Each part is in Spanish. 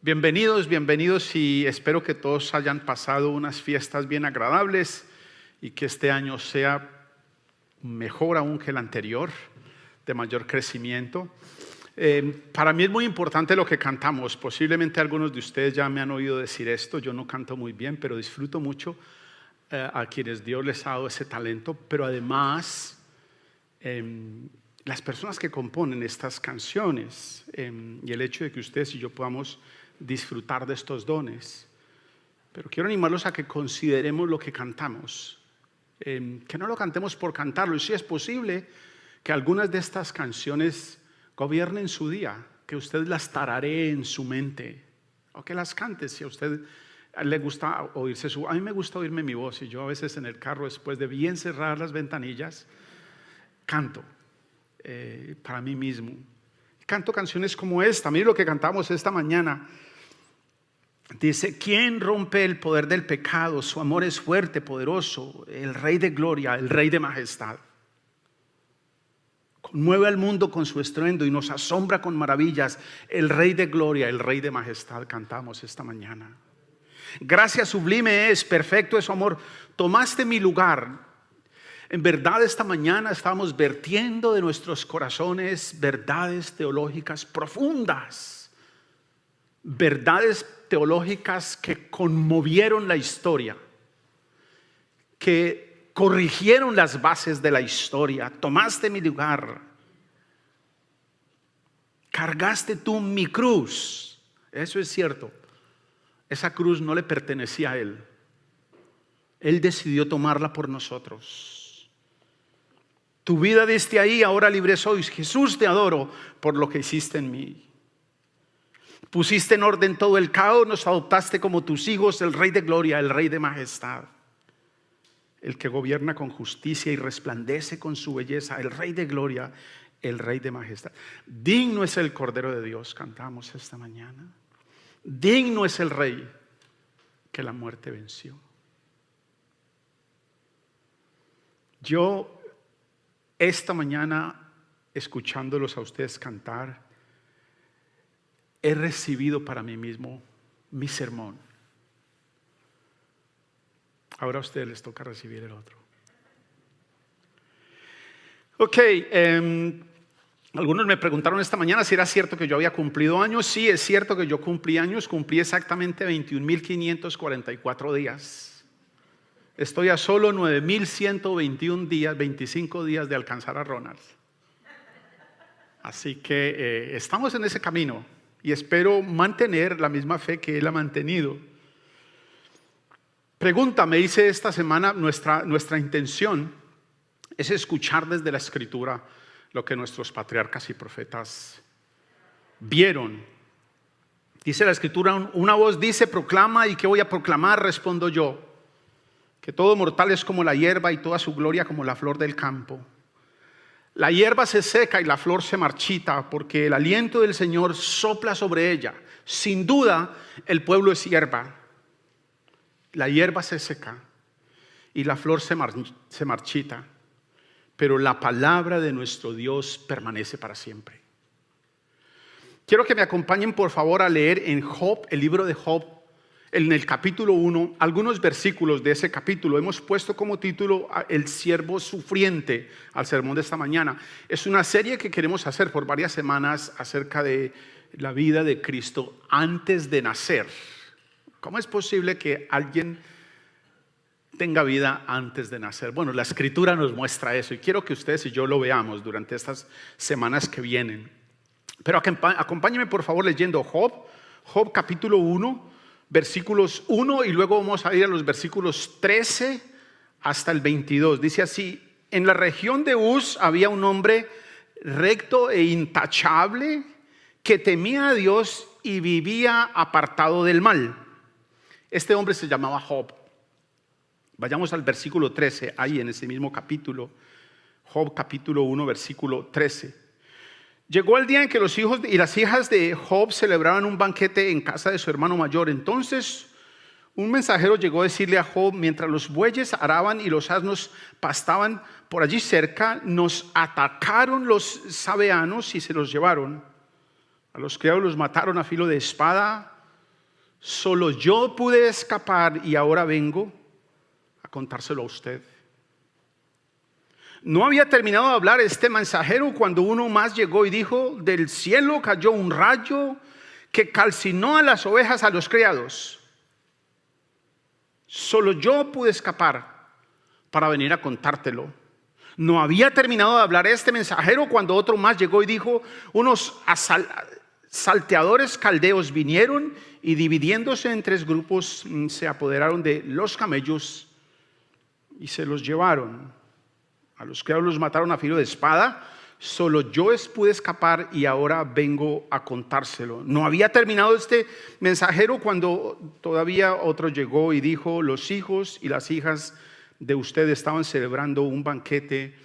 Bienvenidos y espero que todos hayan pasado unas fiestas bien agradables y que este año sea mejor aún que el anterior, de mayor crecimiento. Para mí es muy importante lo que cantamos. Posiblemente algunos de ustedes ya me han oído decir esto. Yo no canto muy bien, pero disfruto mucho a quienes Dios les ha dado ese talento. Pero además, las personas que componen estas canciones y el hecho de que ustedes y yo podamos disfrutar de estos dones. Pero quiero animarlos a que consideremos lo que cantamos, que no lo cantemos por cantarlo. Y si es posible que algunas de estas canciones gobiernen su día, que usted las tararee en su mente o que las cante si a usted le gusta oírse a mí me gusta oírme mi voz, y yo a veces en el carro, después de bien cerrar las ventanillas, canto para mí mismo. Canto canciones como esta. Mire lo que cantamos esta mañana. Dice: ¿quién rompe el poder del pecado? Su amor es fuerte, poderoso, el Rey de gloria, el Rey de majestad. Conmueve al mundo con su estruendo y nos asombra con maravillas. El Rey de gloria, el Rey de majestad, cantamos esta mañana. Gracia sublime es, perfecto es su amor. Tomaste mi lugar. En verdad, esta mañana estamos vertiendo de nuestros corazones verdades teológicas profundas. Verdades teológicas que conmovieron la historia, que corrigieron las bases de la historia. Tomaste mi lugar, cargaste tú mi cruz. Eso es cierto. Esa cruz no le pertenecía a Él. Él decidió tomarla por nosotros. Tu vida diste ahí, ahora libre soy. Jesús, te adoro por lo que hiciste en mí. Pusiste en orden todo el caos, nos adoptaste como tus hijos, el Rey de gloria, el Rey de majestad, el que gobierna con justicia y resplandece con su belleza, el Rey de gloria, el Rey de majestad. Digno es el Cordero de Dios, cantamos esta mañana. Digno es el Rey que la muerte venció. Yo esta mañana, escuchándolos a ustedes cantar, he recibido para mí mismo mi sermón. Ahora a ustedes les toca recibir el otro. Ok, algunos me preguntaron esta mañana si era cierto que yo había cumplido años. Sí, es cierto que yo cumplí años. Cumplí exactamente 21.544 días. Estoy a solo 9.121 días, 25 días de alcanzar a Ronald. Así que estamos en ese camino. Y espero mantener la misma fe que Él ha mantenido. Pregunta, me hice esta semana, nuestra intención es escuchar desde la Escritura lo que nuestros patriarcas y profetas vieron. Dice la Escritura, una voz dice, proclama, ¿y qué voy a proclamar? Respondo yo, que todo mortal es como la hierba y toda su gloria como la flor del campo. La hierba se seca y la flor se marchita, porque el aliento del Señor sopla sobre ella. Sin duda, el pueblo es hierba. La hierba se seca y la flor se marchita, pero la palabra de nuestro Dios permanece para siempre. Quiero que me acompañen por favor a leer en Job, el libro de Job, en el capítulo 1, algunos versículos de ese capítulo. Hemos puesto como título El siervo sufriente al sermón de esta mañana. Es una serie que queremos hacer por varias semanas acerca de la vida de Cristo antes de nacer. ¿Cómo es posible que alguien tenga vida antes de nacer? Bueno, la Escritura nos muestra eso y quiero que ustedes y yo lo veamos durante estas semanas que vienen. Pero acompáñenme por favor leyendo Job capítulo 1, versículos 1, y luego vamos a ir a los versículos 13 hasta el 22. Dice así: en la región de Uz había un hombre recto e intachable que temía a Dios y vivía apartado del mal. Este hombre se llamaba Job. Vayamos al versículo 13, ahí en ese mismo capítulo, Job capítulo 1, versículo 13. Llegó el día en que los hijos y las hijas de Job celebraban un banquete en casa de su hermano mayor. Entonces un mensajero llegó a decirle a Job: mientras los bueyes araban y los asnos pastaban por allí cerca, nos atacaron los sabeanos y se los llevaron. A los criados los mataron a filo de espada, Solo yo pude escapar y ahora vengo a contárselo a usted. No había terminado de hablar este mensajero cuando uno más llegó y dijo: del cielo cayó un rayo que calcinó a las ovejas, a los criados. Solo yo pude escapar para venir a contártelo. No había terminado de hablar este mensajero cuando otro más llegó y dijo: unos salteadores caldeos vinieron y, dividiéndose en 3 grupos, se apoderaron de los camellos y se los llevaron. A los criados los mataron a filo de espada. Solo yo pude escapar y ahora vengo a contárselo. No había terminado este mensajero cuando todavía otro llegó y dijo: los hijos y las hijas de usted estaban celebrando un banquete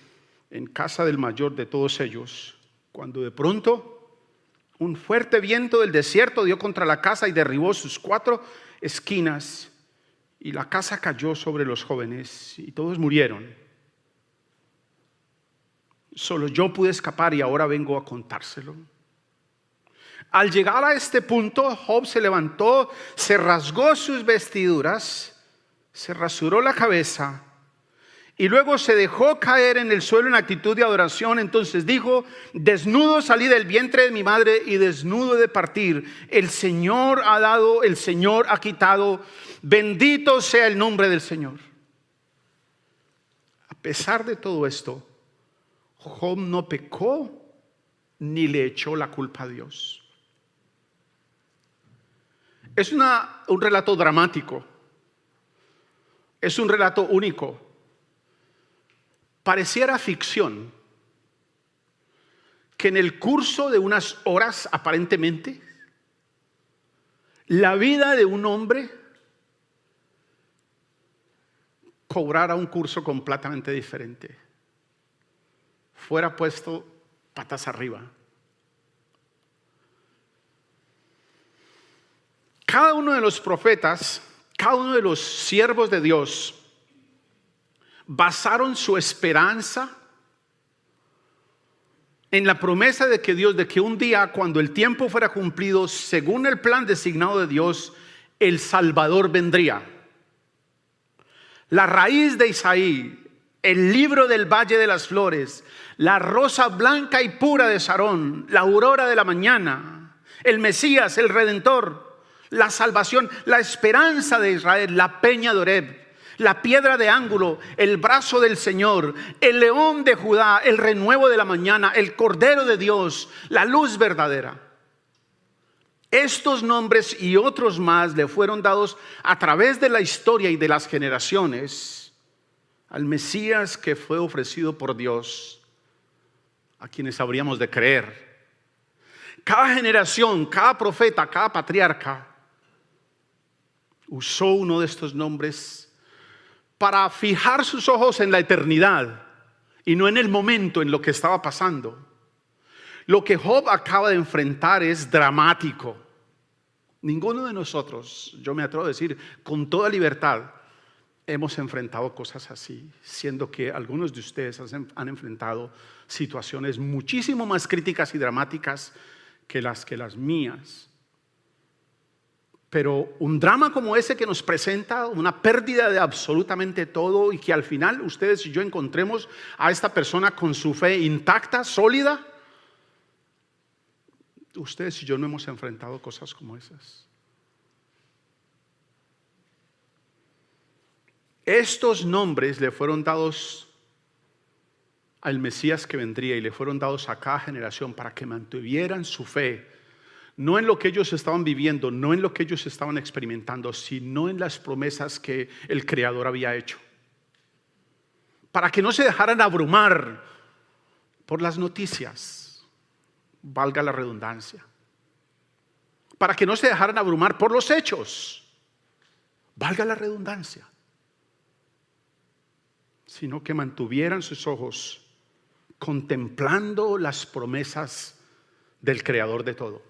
en casa del mayor de todos ellos, cuando de pronto un fuerte viento del desierto dio contra la casa y derribó sus 4 esquinas, y la casa cayó sobre los jóvenes y todos murieron. Solo yo pude escapar y ahora vengo a contárselo. Al llegar a este punto, Job se levantó, se rasgó sus vestiduras, se rasuró la cabeza y luego se dejó caer en el suelo en actitud de adoración. Entonces dijo: desnudo salí del vientre de mi madre y desnudo he de partir. El Señor ha dado, el Señor ha quitado. Bendito sea el nombre del Señor. A pesar de todo esto, Job no pecó ni le echó la culpa a Dios. Es un relato dramático. Es un relato único. Pareciera ficción que en el curso de unas horas, aparentemente, la vida de un hombre cobrara un curso completamente diferente, fuera puesto patas arriba. Cada uno de los profetas, cada uno de los siervos de Dios, basaron su esperanza en la promesa de que un día, cuando el tiempo fuera cumplido, según el plan designado de Dios, el Salvador vendría. La raíz de Isaí, el libro del Valle de las Flores, la rosa blanca y pura de Sarón, la aurora de la mañana, el Mesías, el Redentor, la salvación, la esperanza de Israel, la peña de Oreb, la piedra de ángulo, el brazo del Señor, el león de Judá, el renuevo de la mañana, el Cordero de Dios, la luz verdadera. Estos nombres y otros más le fueron dados a través de la historia y de las generaciones al Mesías que fue ofrecido por Dios, a quienes habríamos de creer. Cada generación, cada profeta, cada patriarca usó uno de estos nombres para fijar sus ojos en la eternidad y no en el momento, en lo que estaba pasando. Lo que Job acaba de enfrentar es dramático. Ninguno de nosotros, yo me atrevo a decir con toda libertad, hemos enfrentado cosas así, siendo que algunos de ustedes han enfrentado situaciones muchísimo más críticas y dramáticas que las mías. Pero un drama como ese que nos presenta una pérdida de absolutamente todo, y que al final ustedes y yo encontremos a esta persona con su fe intacta, sólida. Ustedes y yo no hemos enfrentado cosas como esas. Estos nombres le fueron dados al Mesías que vendría y le fueron dados a cada generación para que mantuvieran su fe, no en lo que ellos estaban viviendo, no en lo que ellos estaban experimentando, sino en las promesas que el Creador había hecho. Para que no se dejaran abrumar por las noticias, valga la redundancia. Para que no se dejaran abrumar por los hechos, valga la redundancia. Sino que mantuvieran sus ojos contemplando las promesas del Creador de todo.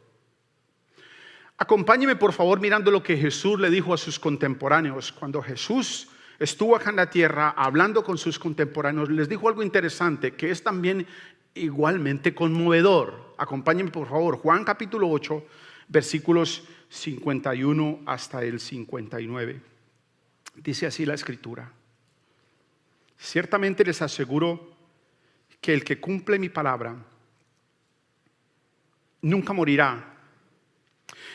Acompáñeme por favor mirando lo que Jesús le dijo a sus contemporáneos. Cuando Jesús estuvo acá en la tierra hablando con sus contemporáneos, les dijo algo interesante que es también igualmente conmovedor. Acompáñenme por favor, Juan capítulo 8, versículos 51 hasta el 59. Dice así la Escritura: ciertamente les aseguro que el que cumple mi palabra nunca morirá.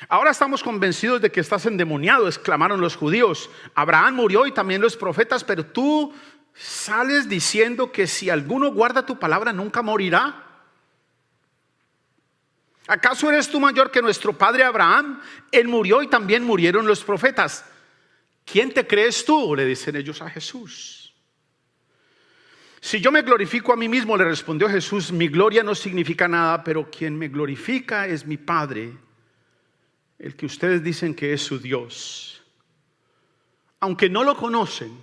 Ahora estamos convencidos de que estás endemoniado, exclamaron los judíos. Abraham murió y también los profetas, pero tú sales diciendo que si alguno guarda tu palabra nunca morirá. ¿Acaso eres tú mayor que nuestro padre Abraham? Él murió y también murieron los profetas. ¿Quién te crees tú?, le dicen ellos a Jesús. Si yo me glorifico a mí mismo, le respondió Jesús, mi gloria no significa nada, pero quien me glorifica es mi Padre, el que ustedes dicen que es su Dios. Aunque no lo conocen,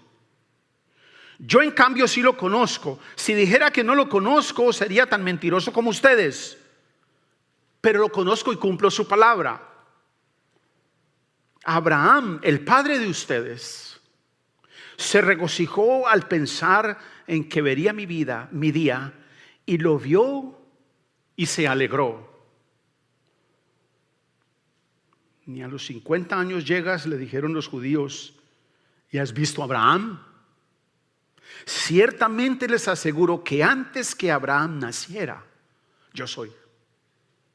yo en cambio sí lo conozco. Si dijera que no lo conozco, sería tan mentiroso como ustedes. Pero lo conozco y cumplo su palabra. Abraham, el padre de ustedes, se regocijó al pensar en que vería mi vida, mi día, y lo vio y se alegró. Ni a los 50 años llegas, le dijeron los judíos, ¿y has visto a Abraham? Ciertamente les aseguro que antes que Abraham naciera, yo soy,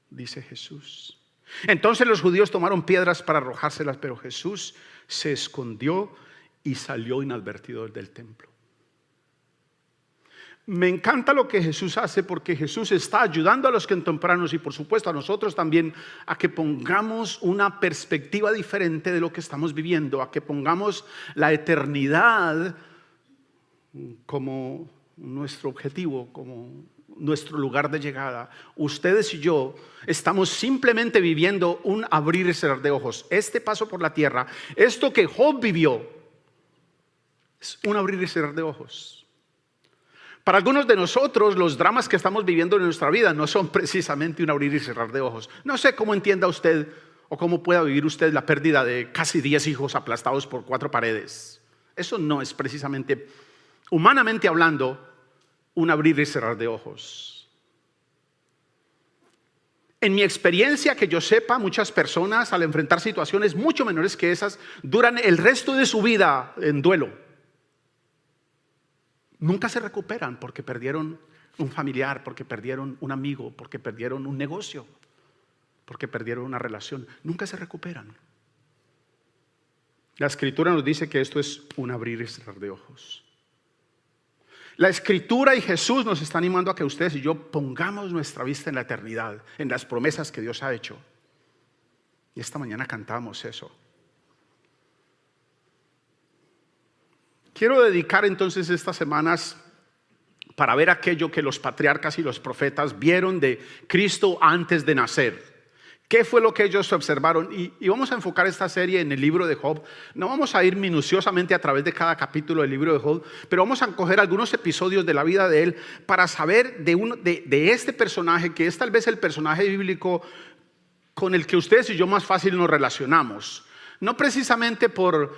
dice Jesús. Entonces los judíos tomaron piedras para arrojárselas, pero Jesús se escondió y salió inadvertido del templo. Me encanta lo que Jesús hace, porque Jesús está ayudando a los contemporáneos y por supuesto a nosotros también a que pongamos una perspectiva diferente de lo que estamos viviendo, a que pongamos la eternidad como nuestro objetivo, como nuestro lugar de llegada. Ustedes y yo estamos simplemente viviendo un abrir y cerrar de ojos. Este paso por la tierra, esto que Job vivió, es un abrir y cerrar de ojos. Para algunos de nosotros, los dramas que estamos viviendo en nuestra vida no son precisamente un abrir y cerrar de ojos. No sé cómo entienda usted o cómo pueda vivir usted la pérdida de casi 10 hijos aplastados por 4 paredes. Eso no es precisamente, humanamente hablando, un abrir y cerrar de ojos. En mi experiencia, que yo sepa, muchas personas al enfrentar situaciones mucho menores que esas duran el resto de su vida en duelo. Nunca se recuperan porque perdieron un familiar, porque perdieron un amigo, porque perdieron un negocio, porque perdieron una relación. Nunca se recuperan. La Escritura nos dice que esto es un abrir y cerrar de ojos. La Escritura y Jesús nos está animando a que ustedes y yo pongamos nuestra vista en la eternidad, en las promesas que Dios ha hecho. Y esta mañana cantamos eso. Quiero dedicar entonces estas semanas para ver aquello que los patriarcas y los profetas vieron de Cristo antes de nacer. ¿Qué fue lo que ellos observaron? Y vamos a enfocar esta serie en el libro de Job. No vamos a ir minuciosamente a través de cada capítulo del libro de Job, pero vamos a coger algunos episodios de la vida de él para saber de este personaje, que es tal vez el personaje bíblico con el que ustedes y yo más fácil nos relacionamos. No precisamente por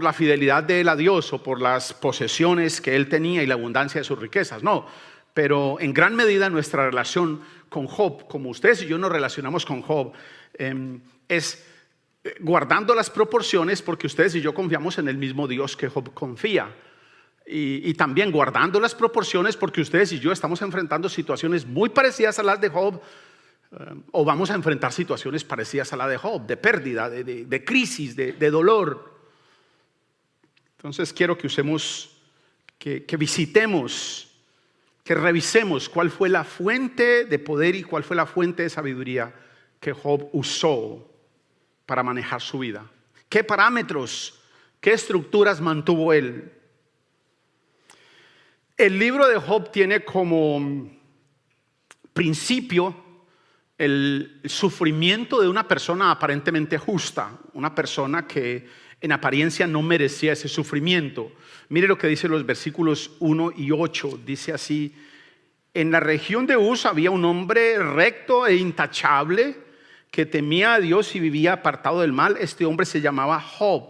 la fidelidad de él a Dios o por las posesiones que él tenía y la abundancia de sus riquezas, no. Pero en gran medida nuestra relación con Job, como ustedes y yo nos relacionamos con Job, es guardando las proporciones, porque ustedes y yo confiamos en el mismo Dios que Job confía. Y también guardando las proporciones porque ustedes y yo estamos enfrentando situaciones muy parecidas a las de Job, o vamos a enfrentar situaciones parecidas a la de Job, de pérdida, de crisis, de dolor. Entonces quiero que usemos, que visitemos, que revisemos cuál fue la fuente de poder y cuál fue la fuente de sabiduría que Job usó para manejar su vida. ¿Qué parámetros, qué estructuras mantuvo él? El libro de Job tiene como principio el sufrimiento de una persona aparentemente justa, una persona que en apariencia no merecía ese sufrimiento. Mire lo que dice los versículos 1 y 8. Dice así: en la región de Uz había un hombre recto e intachable que temía a Dios y vivía apartado del mal. Este hombre se llamaba Job.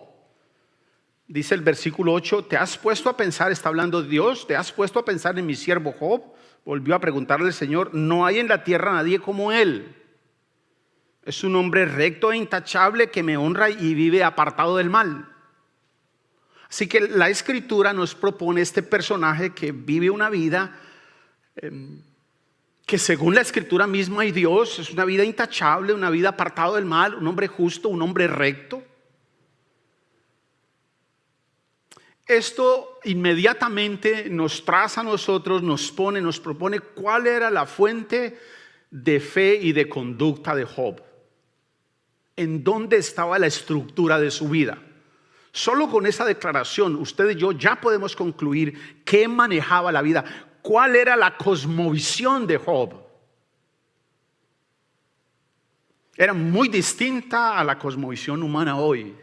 Dice el versículo 8: ¿te has puesto a pensar, está hablando Dios, te has puesto a pensar en mi siervo Job? Volvió a preguntarle el Señor: no hay en la tierra nadie como él. Es un hombre recto e intachable que me honra y vive apartado del mal. Así que la Escritura nos propone este personaje que vive una vida que según la Escritura misma y Dios es una vida intachable, una vida apartado del mal, un hombre justo, un hombre recto. Esto inmediatamente nos traza a nosotros, nos propone cuál era la fuente de fe y de conducta de Job. En dónde estaba la estructura de su vida. Solo con esa declaración, usted y yo ya podemos concluir qué manejaba la vida, cuál era la cosmovisión de Job. Era muy distinta a la cosmovisión humana hoy.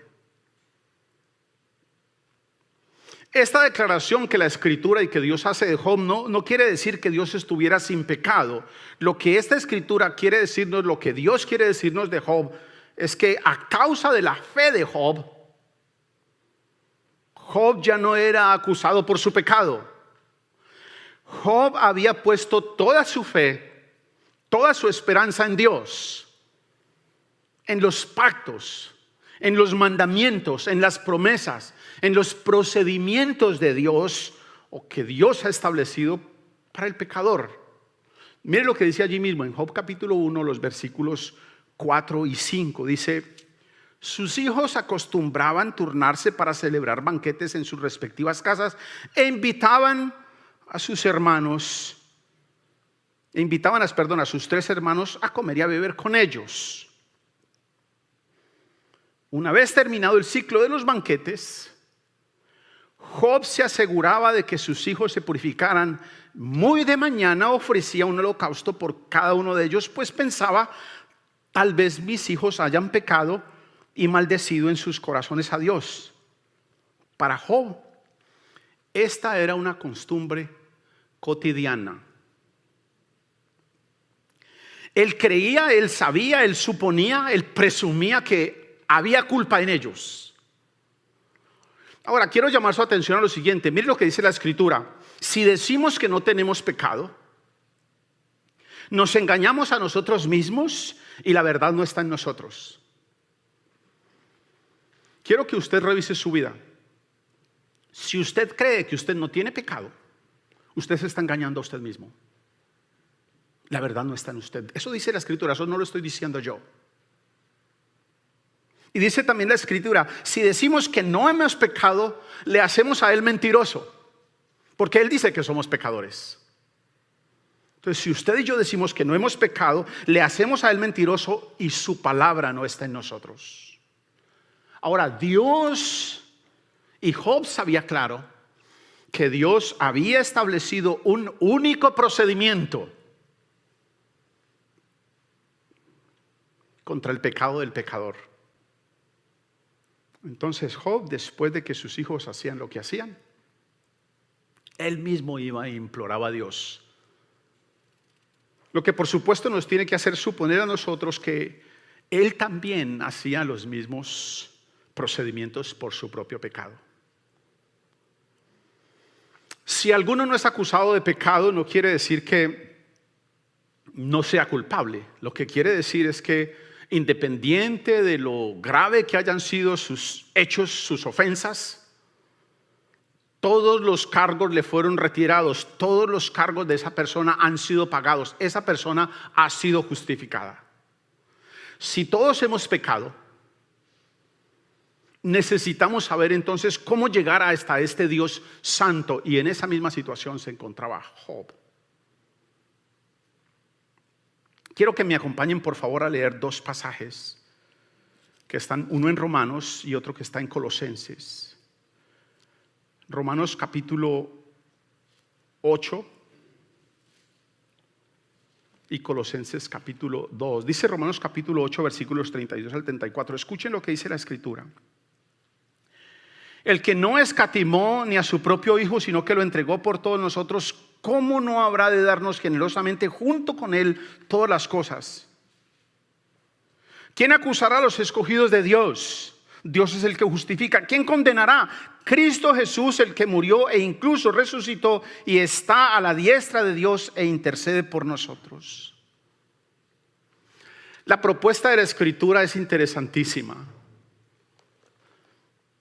Esta declaración que la Escritura y que Dios hace de Job no quiere decir que Dios estuviera sin pecado. Lo que esta Escritura quiere decirnos, lo que Dios quiere decirnos de Job, es que a causa de la fe de Job, Job ya no era acusado por su pecado. Job había puesto toda su fe, toda su esperanza en Dios, en los pactos, en los mandamientos, en las promesas, en los procedimientos de Dios o que Dios ha establecido para el pecador. Mire lo que dice allí mismo en Job capítulo 1, los versículos 4 y 5. Dice: sus hijos acostumbraban turnarse para celebrar banquetes en sus respectivas casas e invitaban a sus hermanos, a sus 3 hermanos a comer y a beber con ellos. Una vez terminado el ciclo de los banquetes, Job se aseguraba de que sus hijos se purificaran. Muy de mañana ofrecía un holocausto por cada uno de ellos, pues pensaba: tal vez mis hijos hayan pecado y maldecido en sus corazones a Dios. Para Job, esta era una costumbre cotidiana. Él creía, él sabía, él suponía, él presumía que había culpa en ellos. Ahora, quiero llamar su atención a lo siguiente. Mire lo que dice la Escritura. Si decimos que no tenemos pecado, nos engañamos a nosotros mismos y la verdad no está en nosotros. Quiero que usted revise su vida. Si usted cree que usted no tiene pecado, usted se está engañando a usted mismo. La verdad no está en usted. Eso dice la Escritura, eso no lo estoy diciendo yo. Y dice también la Escritura: si decimos que no hemos pecado, le hacemos a Él mentiroso, porque Él dice que somos pecadores. Entonces, si usted y yo decimos que no hemos pecado, le hacemos a Él mentiroso y su palabra no está en nosotros. Ahora, Dios y Job sabía claro que Dios había establecido un único procedimiento contra el pecado del pecador. Entonces Job, después de que sus hijos hacían lo que hacían, él mismo iba e imploraba a Dios. Lo que por supuesto nos tiene que hacer suponer a nosotros que él también hacía los mismos procedimientos por su propio pecado. Si alguno no es acusado de pecado, no quiere decir que no sea culpable. Lo que quiere decir es que independiente de lo grave que hayan sido sus hechos, sus ofensas, todos los cargos le fueron retirados, todos los cargos de esa persona han sido pagados, esa persona ha sido justificada. Si todos hemos pecado, necesitamos saber entonces cómo llegar hasta este Dios santo, y en esa misma situación se encontraba Job. Quiero que me acompañen por favor a leer 2 pasajes que están, uno en Romanos y otro que está en Colosenses. Romanos capítulo 8 y Colosenses capítulo 2. Dice Romanos capítulo 8 versículos 32 al 34. Escuchen lo que dice la Escritura. El que no escatimó ni a su propio Hijo, sino que lo entregó por todos nosotros, ¿cómo no habrá de darnos generosamente junto con Él todas las cosas? ¿Quién acusará a los escogidos de Dios? Dios es el que justifica. ¿Quién condenará? Cristo Jesús, el que murió e incluso resucitó y está a la diestra de Dios e intercede por nosotros. La propuesta de la Escritura es interesantísima.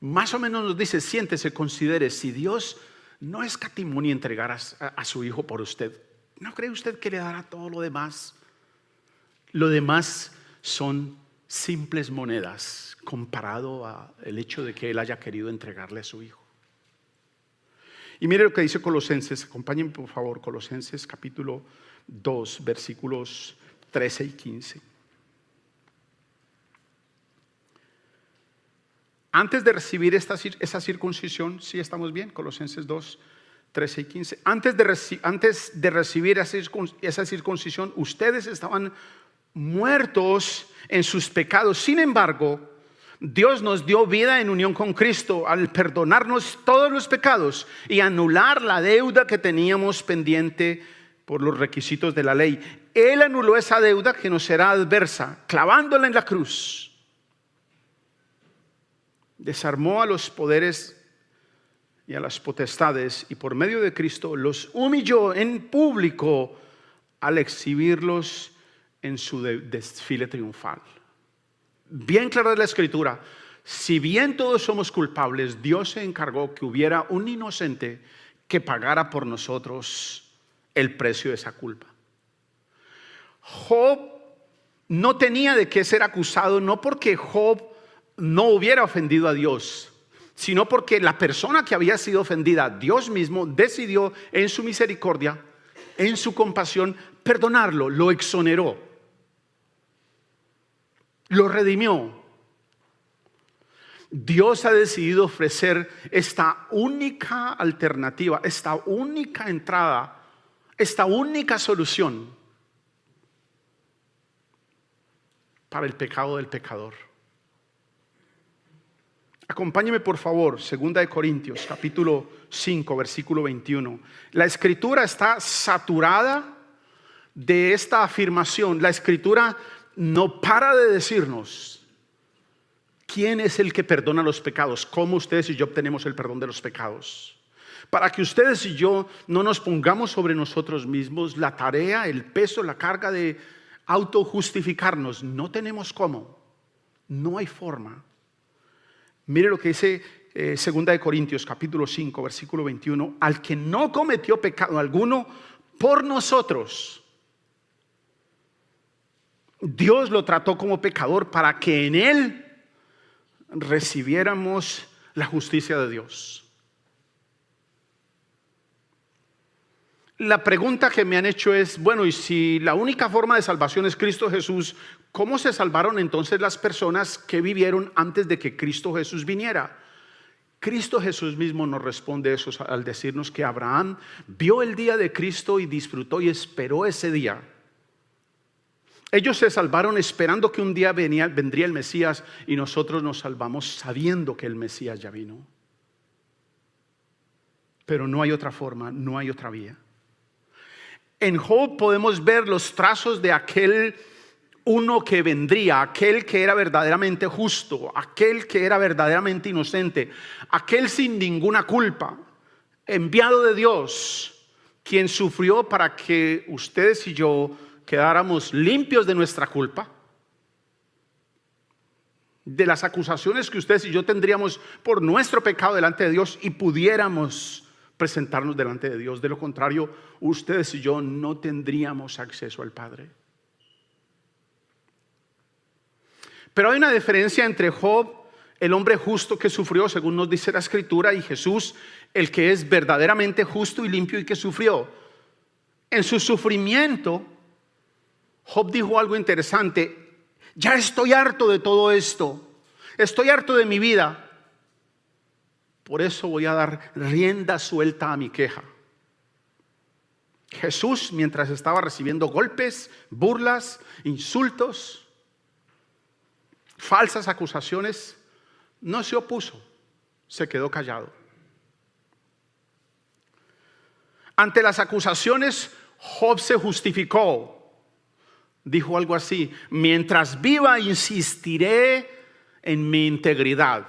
Más o menos nos dice, siéntese, considere, si Dios no escatimó ni entregar a su Hijo por usted, ¿no cree usted que le dará todo lo demás? Lo demás son simples monedas comparado al hecho de que Él haya querido entregarle a su Hijo. Y mire lo que dice Colosenses, acompáñenme por favor, Colosenses capítulo 2, versículos 13 y 15. Antes de recibir esa circuncisión, ¿sí estamos bien? Colosenses 2, 13 y 15. Antes de recibir esa circuncisión, ustedes estaban muertos en sus pecados. Sin embargo, Dios nos dio vida en unión con Cristo al perdonarnos todos los pecados y anular la deuda que teníamos pendiente por los requisitos de la ley. Él anuló esa deuda que nos era adversa, clavándola en la cruz. Desarmó a los poderes y a las potestades y por medio de Cristo los humilló en público al exhibirlos en su desfile triunfal. Bien clara es la Escritura, si bien todos somos culpables, Dios se encargó que hubiera un inocente que pagara por nosotros el precio de esa culpa. Job no tenía de qué ser acusado, no porque Job no hubiera ofendido a Dios, sino porque la persona que había sido ofendida, Dios mismo decidió en su misericordia, en su compasión, perdonarlo, lo exoneró, lo redimió. Dios ha decidido ofrecer esta única alternativa, esta única entrada, esta única solución para el pecado del pecador. Acompáñeme por favor, 2 Corintios capítulo 5 versículo 21. La Escritura está saturada de esta afirmación. La Escritura no para de decirnos quién es el que perdona los pecados, cómo ustedes y yo obtenemos el perdón de los pecados. Para que ustedes y yo no nos pongamos sobre nosotros mismos la tarea, el peso, la carga de autojustificarnos. No tenemos cómo, no hay forma. Mire lo que dice 2 Corintios capítulo 5 versículo 21. Al que no cometió pecado alguno por nosotros, Dios lo trató como pecador para que en él recibiéramos la justicia de Dios. La pregunta que me han hecho es, bueno, y si la única forma de salvación es Cristo Jesús, ¿cómo se salvaron entonces las personas que vivieron antes de que Cristo Jesús viniera? Cristo Jesús mismo nos responde eso al decirnos que Abraham vio el día de Cristo y disfrutó y esperó ese día. Ellos se salvaron esperando que un día vendría el Mesías, y nosotros nos salvamos sabiendo que el Mesías ya vino. Pero no hay otra forma, no hay otra vía. En Job podemos ver los trazos de aquel uno que vendría, aquel que era verdaderamente justo, aquel que era verdaderamente inocente, aquel sin ninguna culpa, enviado de Dios, quien sufrió para que ustedes y yo quedáramos limpios de nuestra culpa, de las acusaciones que ustedes y yo tendríamos por nuestro pecado delante de Dios, y pudiéramos presentarnos delante de Dios. De lo contrario, ustedes y yo no tendríamos acceso al Padre. Pero hay una diferencia entre Job, el hombre justo que sufrió, según nos dice la Escritura, y Jesús, el que es verdaderamente justo y limpio y que sufrió. En su sufrimiento, Job dijo algo interesante: ya estoy harto de todo esto, estoy harto de mi vida. Por eso voy a dar rienda suelta a mi queja. Jesús, mientras estaba recibiendo golpes, burlas, insultos, falsas acusaciones, no se opuso, se quedó callado. Ante las acusaciones, Job se justificó. Dijo algo así: mientras viva, insistiré en mi integridad.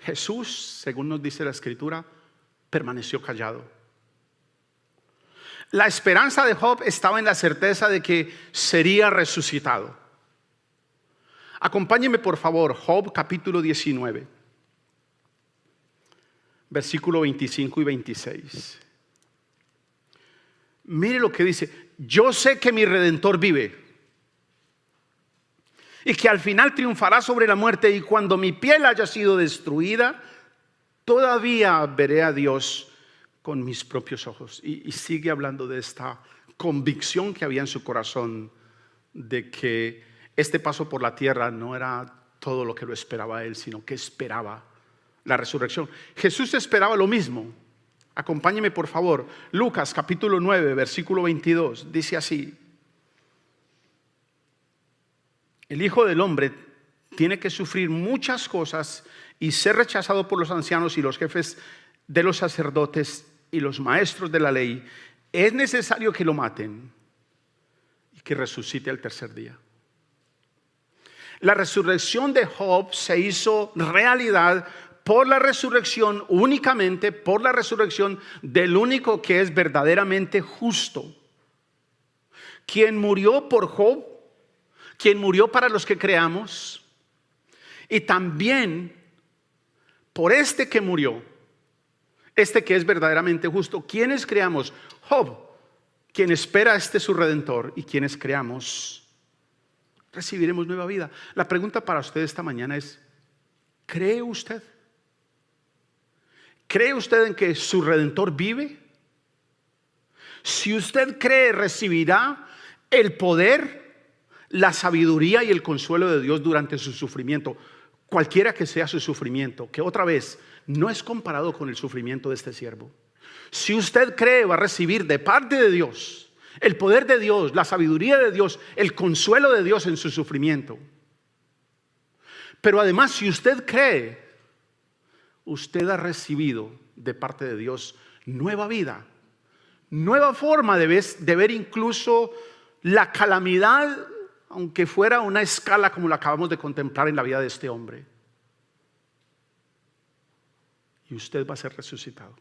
Jesús, según nos dice la Escritura, permaneció callado. La esperanza de Job estaba en la certeza de que sería resucitado. Acompáñeme por favor, Job capítulo 19, versículo 25 y 26. Mire lo que dice: yo sé que mi Redentor vive y que al final triunfará sobre la muerte, y cuando mi piel haya sido destruida, todavía veré a Dios con mis propios ojos. Y sigue hablando de esta convicción que había en su corazón de que este paso por la tierra no era todo lo que lo esperaba él, sino que esperaba la resurrección. Jesús esperaba lo mismo. Acompáñeme por favor, Lucas capítulo 9, versículo 22, dice así: el Hijo del Hombre tiene que sufrir muchas cosas y ser rechazado por los ancianos y los jefes de los sacerdotes y los maestros de la ley. Es necesario que lo maten y que resucite al tercer día. La resurrección de Job se hizo realidad por la resurrección, únicamente por la resurrección del único que es verdaderamente justo, quien murió por Job, quien murió para los que creamos, y también por este que murió, este que es verdaderamente justo. ¿Quiénes creamos? Job, quien espera a este su Redentor, y quienes creamos recibiremos nueva vida. La pregunta para usted esta mañana es: ¿cree usted? ¿Cree usted en que su Redentor vive? Si usted cree, recibirá el poder, la sabiduría y el consuelo de Dios durante su sufrimiento, cualquiera que sea su sufrimiento, que otra vez no es comparado con el sufrimiento de este siervo. Si usted cree, va a recibir de parte de Dios el poder de Dios, la sabiduría de Dios, el consuelo de Dios en su sufrimiento. Pero además, si usted cree, usted ha recibido de parte de Dios nueva vida, nueva forma de ver incluso la calamidad, aunque fuera una escala como la acabamos de contemplar en la vida de este hombre. Y usted va a ser resucitado.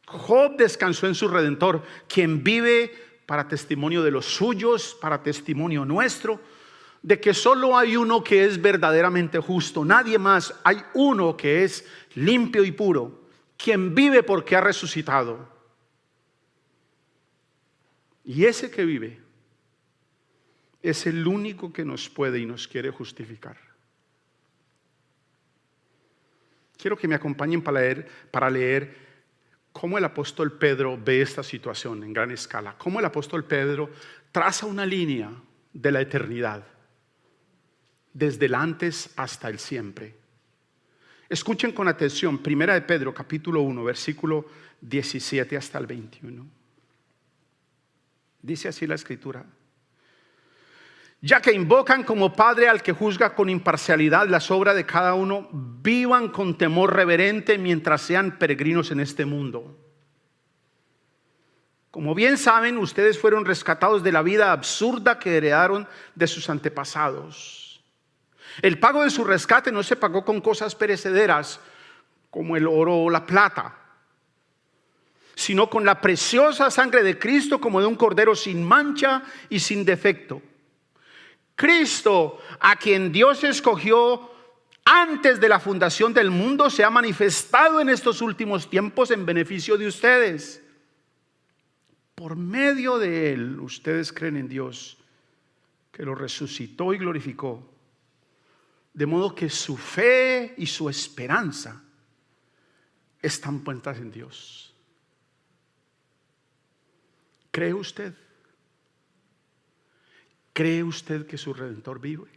Job descansó en su Redentor, quien vive para testimonio de los suyos, para testimonio nuestro, de que solo hay uno que es verdaderamente justo, nadie más. Hay uno que es limpio y puro, quien vive porque ha resucitado. Y ese que vive es el único que nos puede y nos quiere justificar. Quiero que me acompañen para leer cómo el apóstol Pedro ve esta situación en gran escala. Cómo el apóstol Pedro traza una línea de la eternidad, desde el antes hasta el siempre. Escuchen con atención, Primera de Pedro, capítulo 1, versículo 17 hasta el 21. Dice así la Escritura: ya que invocan como Padre al que juzga con imparcialidad las obras de cada uno, vivan con temor reverente mientras sean peregrinos en este mundo. Como bien saben, ustedes fueron rescatados de la vida absurda que heredaron de sus antepasados. El pago de su rescate no se pagó con cosas perecederas como el oro o la plata, sino con la preciosa sangre de Cristo, como de un cordero sin mancha y sin defecto. Cristo, a quien Dios escogió antes de la fundación del mundo, se ha manifestado en estos últimos tiempos en beneficio de ustedes. Por medio de Él, ustedes creen en Dios, que lo resucitó y glorificó. De modo que su fe y su esperanza están puestas en Dios. ¿Cree usted? ¿Cree usted que su Redentor vive?